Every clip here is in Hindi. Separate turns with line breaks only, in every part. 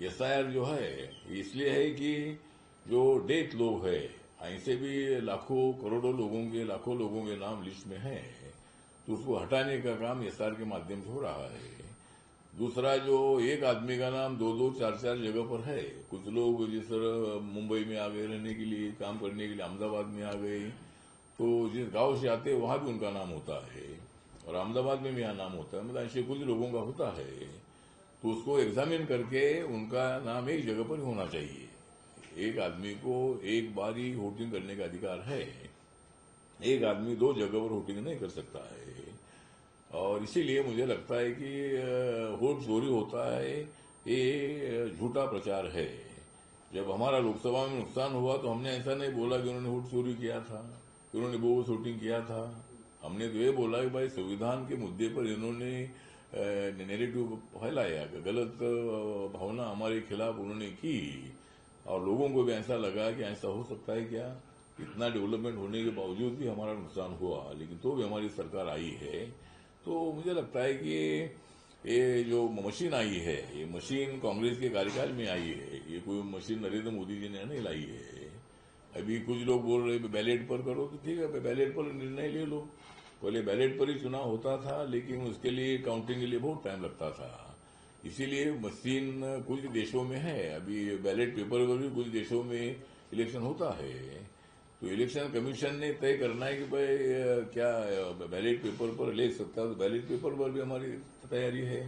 एसआईआर जो है इसलिए है कि जो डेथ लोग है ऐसे भी लाखों करोड़ों लोगों के नाम लिस्ट में है, तो उसको हटाने का काम एसआईआर के माध्यम से हो रहा है। दूसरा, जो एक आदमी का नाम दो दो चार चार जगह पर है, कुछ लोग जिस तरह मुंबई में आ गए रहने के लिए, काम करने के लिए अहमदाबाद में आ गए, तो जिस गांव से आते हैं वहां भी उनका नाम होता है और अहमदाबाद में भी यहाँ नाम होता है, मतलब ऐसे कुछ लोगों का होता है। तो उसको एग्जामिन करके उनका नाम एक जगह पर होना चाहिए। एक आदमी को एक बार ही वोटिंग करने का अधिकार है, एक आदमी दो जगह पर वोटिंग नहीं कर सकता है। और इसीलिए मुझे लगता है कि वोट चोरी होता है, ये झूठा प्रचार है। जब हमारा लोकसभा में नुकसान हुआ तो हमने ऐसा नहीं बोला कि उन्होंने वोट चोरी किया था, कि उन्होंने बोगस वोटिंग किया था। हमने तो ये बोला कि भाई संविधान के मुद्दे पर इन्होंने नैरेटिव फैलाया, गलत भावना हमारे खिलाफ उन्होंने की, और लोगों को भी ऐसा लगा कि ऐसा हो सकता है क्या, इतना डेवलपमेंट होने के बावजूद भी हमारा नुकसान हुआ, लेकिन तो भी हमारी सरकार आई है। तो मुझे लगता है कि ये जो मशीन आई है, ये मशीन कांग्रेस के कार्यकाल में आई है, ये कोई मशीन नरेंद्र मोदी जी ने नहीं लाई है। अभी कुछ लोग बोल रहे बैलेट पर करो, तो ठीक है, बैलेट पर निर्णय ले लो। पहले बैलेट पर ही चुनाव होता था, लेकिन उसके लिए काउंटिंग के लिए बहुत टाइम लगता था। इसीलिए मशीन कुछ देशों में है, अभी बैलेट पेपर पर भी कुछ देशों में इलेक्शन होता है। तो इलेक्शन कमीशन ने तय करना है कि भाई क्या बैलेट पेपर पर ले सकता है, तो बैलेट पेपर पर भी हमारी तैयारी है।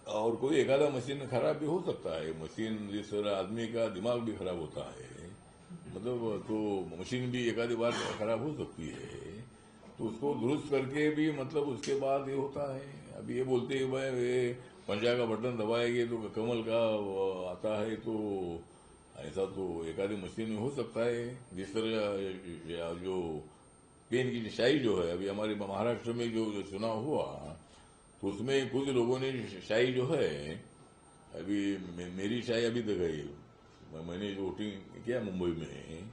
और कोई एकाधा मशीन खराब भी हो सकता है, मशीन जिस तरह आदमी का दिमाग भी खराब होता है, मतलब तो मशीन भी एकाधी बार खराब हो सकती है, तो उसको दुरुस्त करके भी मतलब उसके बाद ये होता है। अभी ये बोलते हैं भाई ये पंजा का बटन दबाएंगे तो कमल का आता है, तो ऐसा तो एकाधी मशीन में हो सकता है। जिस तरह जो पेन की शाही जो है, अभी हमारे महाराष्ट्र में जो चुनाव हुआ, तो उसमें कुछ लोगों ने शाही जो है, अभी मेरी शाही अभी तक है, मैंने जो वोटिंग किया मुंबई में,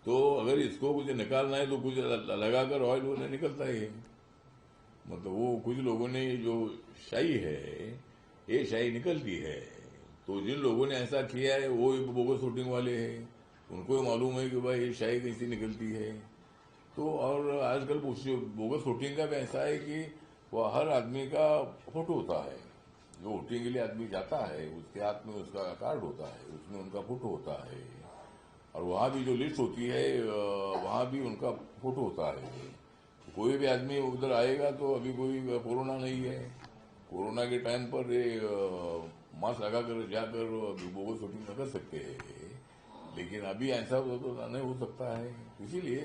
तो अगर इसको कुछ निकालना है तो कुछ लगाकर ऑयल वो निकलता है। मतलब वो कुछ लोगों ने जो शाही है, ये शाही निकलती है। तो जिन लोगों ने ऐसा किया है वो बोगस वोटिंग वाले हैं, उनको मालूम है कि भाई ये शाही कैसी निकलती है। तो और आजकल बोगस वोटिंग का भी ऐसा है कि वह हर आदमी का फोटो होता है, जो वोटिंग के लिए आदमी जाता है उसके हाथ में उसका कार्ड होता है, उसमें उनका फोटो होता है, और वहां भी जो लिस्ट होती है वहां भी उनका फोटो होता है। कोई भी आदमी उधर आएगा तो अभी कोई कोरोना नहीं है, कोरोना के टाइम पर ये मास्क लगाकर जाकर बोगस वोटिंग कर सकते हैं, लेकिन अभी ऐसा तो नहीं हो सकता है। इसीलिए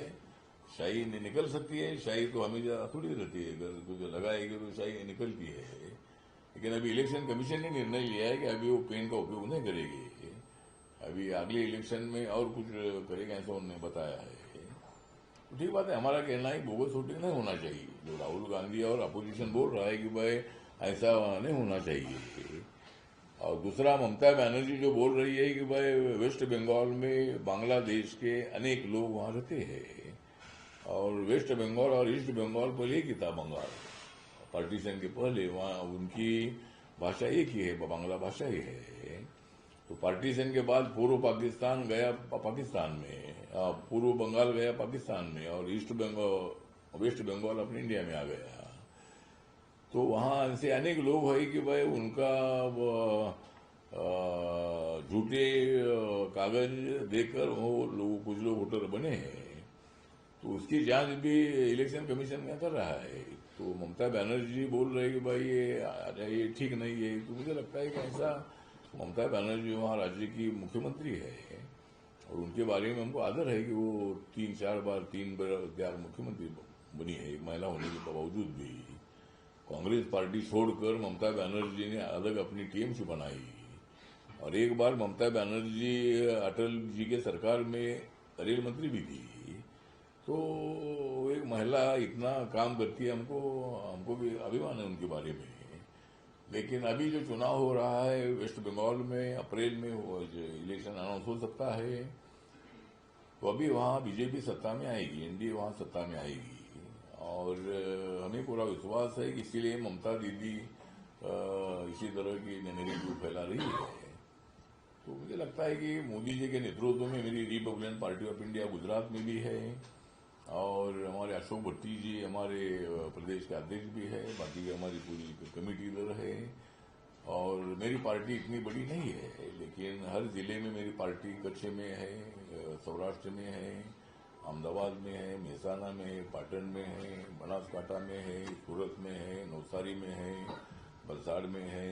शाही निकल सकती है, शाही तो हमेशा थोड़ी रहती है, अगर कुछ लगाएगी तो शाही निकलती है। लेकिन अभी इलेक्शन कमीशन ने निर्णय लिया है कि अभी वो पेन का उपयोग नहीं करेगी, अभी अगले इलेक्शन में और कुछ करेगा, ऐसा उन्होंने बताया है। तो ठीक बात है, हमारा कहना है बोगस वोटिंग नहीं होना चाहिए। जो राहुल गांधी और अपोजिशन बोल रहा है कि भाई ऐसा नहीं होना चाहिए, और दूसरा ममता बनर्जी जो बोल रही है कि भाई वेस्ट बंगाल में बांग्लादेश के अनेक लोग वहां रहते हैं, और वेस्ट बंगाल और ईस्ट बंगाल पहले एक ही था, बंगाल पार्टीशन के पहले वहां उनकी भाषा एक ही है, बांग्ला भाषा ही है। तो पार्टीशन के बाद पूर्व पाकिस्तान गया पाकिस्तान में, पूर्व बंगाल गया पाकिस्तान में, और ईस्ट बंगाल वेस्ट बंगाल अपने इंडिया में आ गया। तो वहां से अनेक लोग है कि भाई उनका झूठे कागज देकर वो लोग कुछ लोग वोटर बने हैं, तो उसकी जांच भी इलेक्शन कमीशन का कर रहा है। तो ममता बनर्जी बोल रहे कि भाई ये ठीक नहीं है। तो मुझे लगता है कि ऐसा, ममता बनर्जी वहाँ राज्य की मुख्यमंत्री है और उनके बारे में हमको आदर है कि वो तीन बार मुख्यमंत्री बनी है, एक महिला होने के बावजूद भी। कांग्रेस पार्टी छोड़कर ममता बनर्जी ने अलग अपनी टीम से बनाई, और एक बार ममता बनर्जी अटल जी के सरकार में रेल मंत्री भी थी। तो एक महिला इतना काम करती है, हमको भी अभिमान है उनके बारे में। लेकिन अभी जो चुनाव हो रहा है वेस्ट बंगाल में, अप्रैल में वो इलेक्शन अनाउंस हो सकता है, तो अभी वहां बीजेपी सत्ता में आएगी, एनडीए वहां सत्ता में आएगी, और हमें पूरा विश्वास है कि इसीलिए ममता दीदी इसी तरह की नैरेटिव फैला रही है। लगता है कि मोदी जी के नेतृत्व में मेरी Republican party of India Gujarat में भी है, और हमारे अशोक भट्टी जी हमारे प्रदेश के अध्यक्ष भी है, बाकी हमारी पूरी कमेटी इधर है। और मेरी पार्टी इतनी बड़ी नहीं है, लेकिन हर जिले में मेरी पार्टी कच्छ में है, सौराष्ट्र में है, अहमदाबाद में है, मेहसाना में है, पाटन में है, बनासकांठा में है, सूरत में है, नवसारी में है, वलसाड़ में है,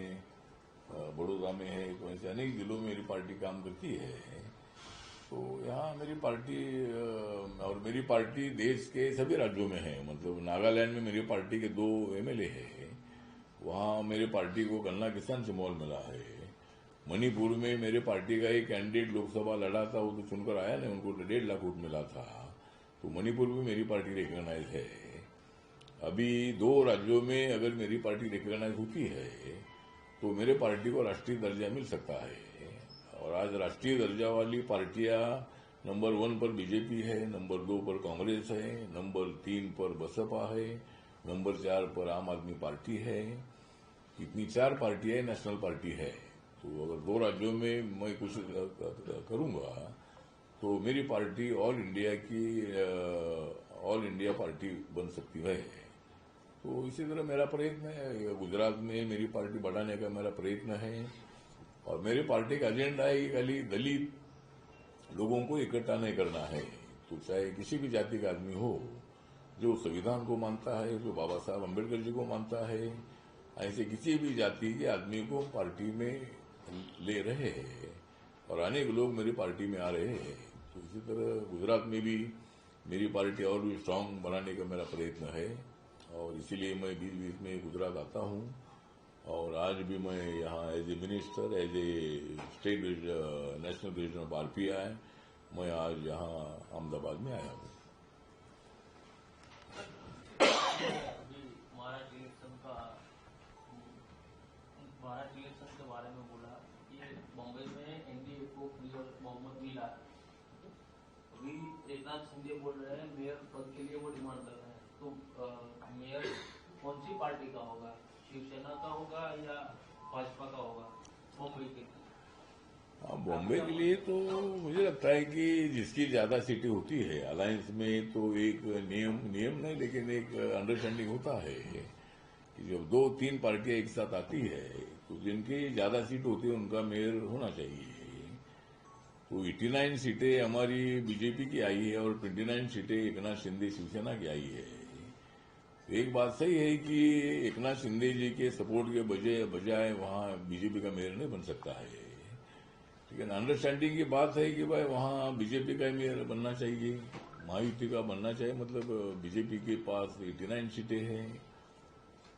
बड़ौदा में है। तो ऐसे अनेक जिलों में मेरी पार्टी काम करती है। तो यहाँ मेरी पार्टी और मेरी पार्टी देश के सभी राज्यों में है। मतलब नागालैंड में मेरी पार्टी के 2 एमएलए है, वहाँ मेरी पार्टी को गन्ना किसान से मोल मिला है। मणिपुर में मेरे पार्टी का एक कैंडिडेट लोकसभा लड़ा था, वो तो चुनकर आया नहीं, उनको 1.5 लाख वोट मिला था। तो मणिपुर में मेरी पार्टी रिकॉग्नाइज है। अभी 2 राज्यों में अगर मेरी पार्टी रिकॉग्नाइज होती है तो मेरे पार्टी को राष्ट्रीय दर्जा मिल सकता है। और आज राष्ट्रीय दर्जा वाली पार्टियां नंबर 1 पर बीजेपी है, नंबर 2 पर कांग्रेस है, नंबर 3 पर बसपा है, नंबर 4 पर आम आदमी पार्टी है। इतनी 4 पार्टियां नेशनल पार्टी है। तो अगर 2 राज्यों में मैं कुछ करूंगा तो मेरी पार्टी ऑल इंडिया पार्टी बन सकती है। तो इसी तरह मेरा प्रयत्न है, गुजरात में मेरी पार्टी बढ़ाने का मेरा प्रयत्न है। और मेरी पार्टी का एजेंडा है कि खाली दलित लोगों को इकट्ठा नहीं करना है। तो चाहे किसी भी जाति का आदमी हो, जो संविधान को मानता है, जो बाबा साहब अम्बेडकर जी को मानता है, ऐसे किसी भी जाति के आदमी को पार्टी में ले रहे हैं। और अनेक लोग मेरी पार्टी में आ रहे हैं। तो इसी तरह गुजरात में भी मेरी पार्टी और भी स्ट्रांग बनाने का मेरा प्रयत्न है। और इसीलिए मैं बीच बीच में गुजरात आता हूँ। और आज भी मैं यहाँ as a minister, as a state national president of RPI, मैं आज यहाँ अहमदाबाद में आया हूँ।
महाराष्ट्र इलेक्शन के बारे में बोला, ये बॉम्बे में एनडीए को क्लियर बहुमत मिला है। अभी एकनाथ शिंदे बोल रहे हैं मेयर पद के लिए वो डिमांड कर रहे हैं। तो मेयर कौन सी पार्टी का होगा, शिवसेना का होगा या भाजपा का होगा बॉम्बे के लिए?
हाँ, बॉम्बे के लिए तो मुझे लगता है कि जिसकी ज्यादा सीटें होती है अलायंस में, तो एक नियम नहीं लेकिन एक अंडरस्टैंडिंग होता है कि जब 2-3 पार्टियां एक साथ आती है तो जिनकी ज्यादा सीट होती है उनका मेयर होना चाहिए। तो 89 सीटें हमारी बीजेपी की आई है और 29 सीटें एकनाथ शिंदे शिवसेना की आई है। तो एक बात सही है कि एकनाथ शिंदे जी के सपोर्ट के बजाय वहां बीजेपी का मेयर नहीं बन सकता है। लेकिन अंडरस्टैंडिंग की बात है कि भाई वहां बीजेपी का मेयर बनना चाहिए, महायुति का बनना चाहिए। मतलब बीजेपी के पास 89 सीटें हैं।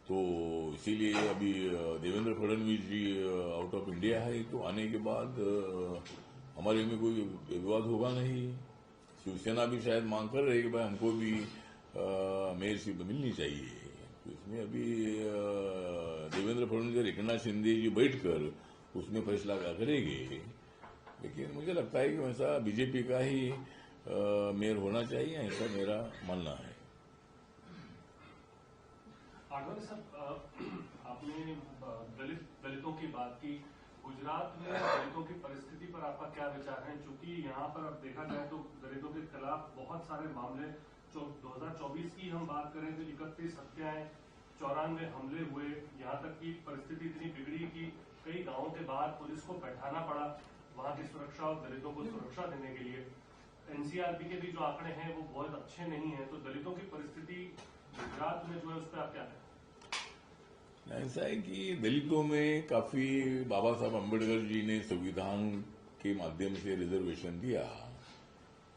तो इसीलिए अभी देवेंद्र फडणवीस जी आउट ऑफ इंडिया है, तो आने के बाद हमारे में कोई विवाद होगा नहीं। शिवसेना भी शायद मांग कर रही है कि भाई हमको भी मेयरशिप मिलनी चाहिए। तो इसमें अभी देवेंद्र फडणवीस और एकनाथ शिंदे जी बैठकर उसमें फैसला करेंगे। लेकिन मुझे लगता है कि वैसा बीजेपी का ही मेयर होना चाहिए, ऐसा मेरा मानना है।
आडवाणी साहब, आपने दलितों की बात की। गुजरात में दलितों की परिस्थिति पर आपका क्या विचार है? चूंकि यहाँ पर अब देखा जाए तो दलितों के खिलाफ बहुत सारे मामले, 2024 की हम बात करें तो 31 हत्याएं, 94 हमले हुए। यहाँ तक की परिस्थिति इतनी बिगड़ी कि कई गांवों के बाहर पुलिस को बैठाना पड़ा वहां की सुरक्षा और दलितों को सुरक्षा देने के लिए। एनसीआरबी के भी जो आंकड़े हैं वो बहुत अच्छे नहीं है। तो दलितों की परिस्थिति गुजरात में जो है उस पर आप क्या कहें?
ऐसा है कि दलितों में काफी बाबा साहब अम्बेडकर जी ने संविधान के माध्यम से रिजर्वेशन दिया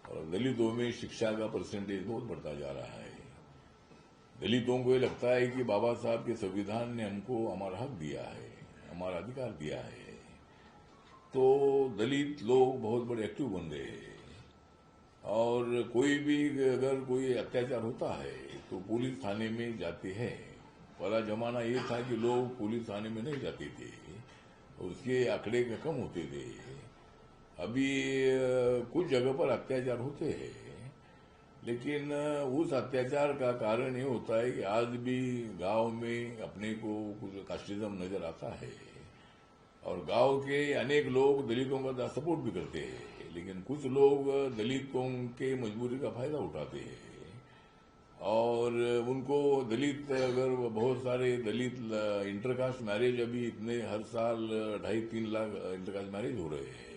और दलितों में शिक्षा का परसेंटेज बहुत बढ़ता जा रहा है। दलितों को ये लगता है कि बाबा साहब के संविधान ने हमको हमारा हक दिया है, हमारा अधिकार दिया है। तो दलित लोग बहुत बड़े एक्टिव बन गए हैं। और कोई भी अगर कोई अत्याचार होता है तो पुलिस थाने में जाते हैं। पहला जमाना ये था कि लोग पुलिस थाने में नहीं जाते थे, उसके आंकड़े कम होते थे। अभी कुछ जगह पर अत्याचार होते हैं, लेकिन उस अत्याचार का कारण ये होता है कि आज भी गांव में अपने को कुछ कास्टिज्म नजर आता है। और गांव के अनेक लोग दलितों का सपोर्ट भी करते हैं, लेकिन कुछ लोग दलितों के मजबूरी का फायदा उठाते हैं और उनको दलित, अगर बहुत सारे दलित इंटरकास्ट मैरिज अभी इतने हर साल 2.5-3 लाख इंटरकास्ट मैरिज हो रहे हैं।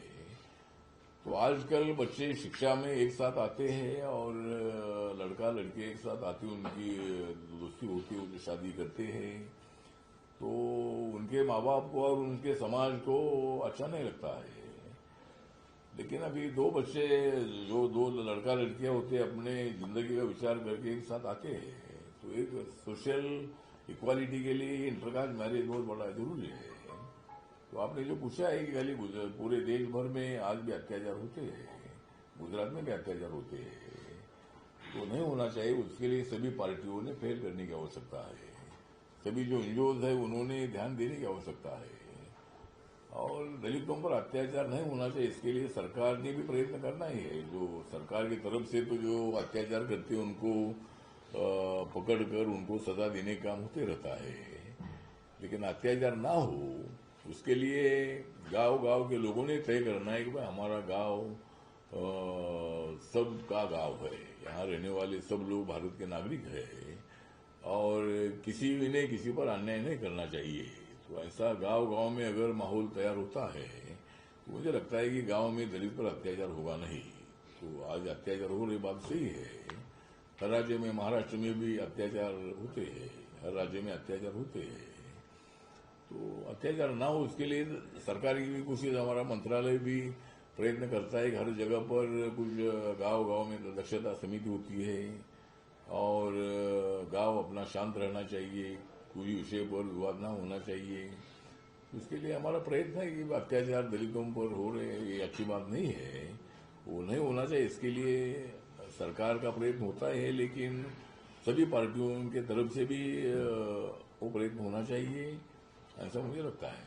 तो आजकल बच्चे शिक्षा में एक साथ आते हैं और लड़का लड़की एक साथ आते, उनकी दोस्ती होती है, उनकी शादी करते हैं, तो उनके माँ बाप को और उनके समाज को अच्छा नहीं लगता है। लेकिन अभी दो बच्चे, जो दो लड़का लड़कियां होते हैं, अपने जिंदगी का विचार करके एक साथ आते हैं, तो एक सोशल इक्वालिटी के लिए इंटरकास्ट मैरिज बहुत बड़ा जरूरी है। तो आपने जो पूछा है कि खाली पूरे देश भर में आज भी अत्याचार होते हैं, गुजरात में भी अत्याचार होते हैं, तो नहीं होना चाहिए। उसके लिए सभी पार्टियों ने पहल करने की आवश्यकता है, सभी जो एनजीओज है उन्होंने ध्यान देने की आवश्यकता है और दलितों पर अत्याचार नहीं होना चाहिए। इसके लिए सरकार ने भी प्रयत्न करना ही है। जो सरकार की तरफ से तो जो अत्याचार करते हैं उनको पकड़कर उनको सजा देने का काम होते रहता है, लेकिन अत्याचार ना हो उसके लिए गांव-गांव के लोगों ने तय करना है कि भाई हमारा गांव सबका गांव है, यहाँ रहने वाले सब लोग भारत के नागरिक हैं और किसी ने किसी पर अन्याय नहीं करना चाहिए। तो ऐसा गांव-गांव में अगर माहौल तैयार होता है तो मुझे लगता है कि गांव में दलित पर अत्याचार होगा नहीं। तो आज अत्याचार हो रही बात सही है, हर राज्य में, महाराष्ट्र में भी अत्याचार होते हैं, हर राज्य में अत्याचार होते हैं। तो अत्याचार ना हो उसके लिए सरकार की भी कोशिश, हमारा मंत्रालय भी प्रयत्न करता है कि हर जगह पर कुछ गांव-गांव में दक्षता समिति होती है और गांव अपना शांत रहना चाहिए, कोई विषय पर विवाद ना होना चाहिए। उसके लिए हमारा प्रयत्न है कि अत्याचार दलितों पर हो रहे हैं ये अच्छी बात नहीं है, वो नहीं होना चाहिए। इसके लिए सरकार का प्रयत्न होता है, लेकिन सभी पार्टियों के तरफ से भी वो प्रयत्न होना चाहिए, ऐसा मुझे लगता है।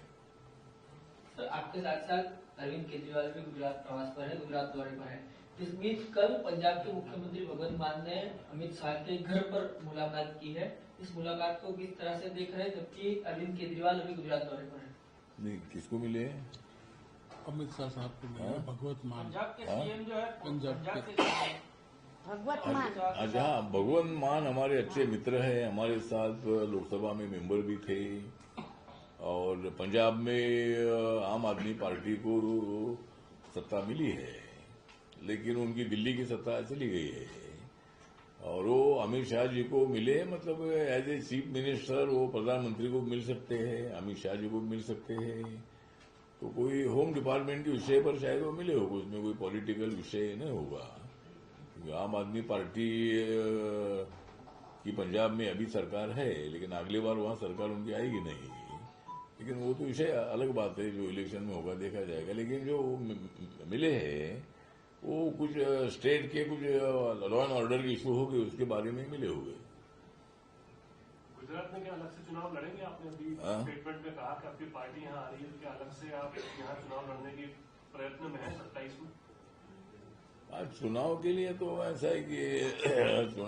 सर, आपके साथ साथ अरविंद केजरीवाल भी गुजरात प्रवास पर है, गुजरात दौरे पर है। इस बीच कल पंजाब के मुख्यमंत्री भगवंत मान ने अमित शाह के घर पर मुलाकात की है। इस मुलाकात को किस तरह से देख रहे हैं, जबकि अरविंद केजरीवाल अभी गुजरात दौरे पर है?
नहीं, किसको मिले?
अमित शाह साहब को मिले, भगवंत मान।
पंजाब के सीएम जो है,
पंजाब
के सीएम
भगवत मान।
अच्छा, भगवंत मान हमारे अच्छे मित्र हैं, हमारे साथ लोकसभा में मेंबर भी थे और पंजाब में आम आदमी पार्टी को सत्ता मिली है, लेकिन उनकी दिल्ली की सत्ता चली गई है और वो अमित शाह जी को मिले, मतलब एज ए चीफ मिनिस्टर वो प्रधानमंत्री को मिल सकते हैं, अमित शाह जी को मिल सकते हैं। तो कोई होम डिपार्टमेंट के विषय पर शायद वो मिले होगा, उसमें कोई पॉलिटिकल विषय नहीं होगा। आम आदमी पार्टी की पंजाब में अभी सरकार है, लेकिन अगली बार वहां सरकार उनकी आएगी नहीं। लेकिन वो तो विषय अलग बात है, जो इलेक्शन में होगा देखा जाएगा। लेकिन जो मिले हैं वो कुछ स्टेट के कुछ लॉ एंड ऑर्डर के इशू हो गए, उसके बारे में मिले हुए।
गुजरात में क्या अलग से चुनाव लड़ेंगे? आपने अभी स्टेटमेंट में कहा कि आपकी पार्टी यहाँ आ रही है, तो क्या अलग से आप यहाँ चुनाव लड़ने के प्रयत्न में है 27 में?
आज चुनाव के लिए तो ऐसा है कि चुनाव